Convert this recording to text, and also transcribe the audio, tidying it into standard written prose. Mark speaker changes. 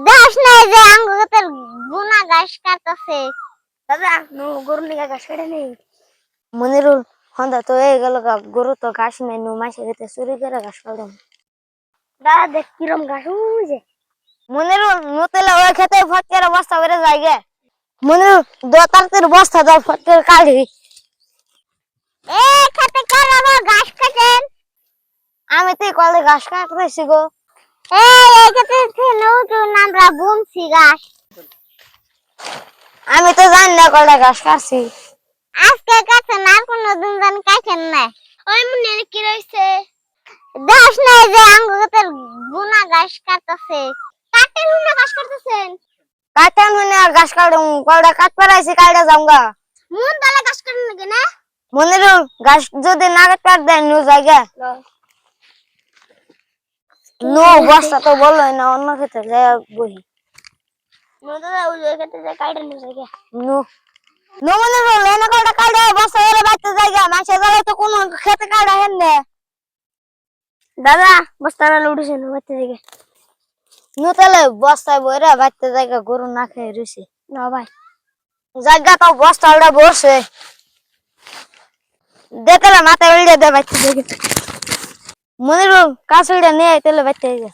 Speaker 1: দেখ নাই যে আঙ্গুরের গুনা ঘাস কাটতেছে।
Speaker 2: দাদা গরুর লিগা ঘাস কেটে নেই।
Speaker 1: মনিরুল হন্দা তো এই গেল গরু তো ঘাস নাই নু মাসে খেতে চুরি করে ঘাস কাটলাম।
Speaker 2: দাদা দেখ কিরম ঘাস ওই যে।
Speaker 1: মনিরুল নুতেলে ওই খেতে ফটকের বস্তা করে যায় গে। মনিরুল দোতারতের বস্তা দাও ফটকের কালি। এ খেতে কারাবো ঘাস কাটেন। আমি তো কলে ঘাস কাটতেছি গো। এই খেতে নতুন আমরা বুনছি ঘাস। আমি তো জানি না কলে ঘাস কাটছি। আজকে কাটেন আর কোনদিন জানি কাটেন না।
Speaker 2: ওই মনে কি রইছে?
Speaker 1: দেখ নাই যে আঙ্গুরের গুনা ঘাস কাটতেছে।
Speaker 2: কাটেন না ঘাস কাটতেছেন?
Speaker 1: কাটেন মানে আর ঘাস কাটুম কলটা কাট পারাইছি কাইটা যামগা।
Speaker 2: মন দালা ঘাস কাটেন নাকি না?
Speaker 1: মনিরুল ঘাস যদি না কাট দেয় নু জায়গা নো বস্তা তো বললোই না অন্য ক্ষেত্রে যাই বহি
Speaker 2: দাদা ওই জায়গাতে যে কাটেন না জায়গা।
Speaker 1: নো নো মনিরুল এনে কলটা কাটে বস্তা করে বাইতে জায়গা মাসে যাবে তো কোন খেতে কাটা হেন না
Speaker 2: দাদা বস্তাটা লুটেছেন বাইতে জায়গা।
Speaker 1: নু তাহলে বস্তায় বইরা বাইতে জায়গা গরু না খেয়ে রইছে
Speaker 2: না ভাই
Speaker 1: জায়গা তো বস্তাটা বসে দে তাহলে মাথায় উল্টে দে বাইতে জায়গা মনিরুল কাছে উল্টে নিয়ে তাহলে বাইতে জায়গা।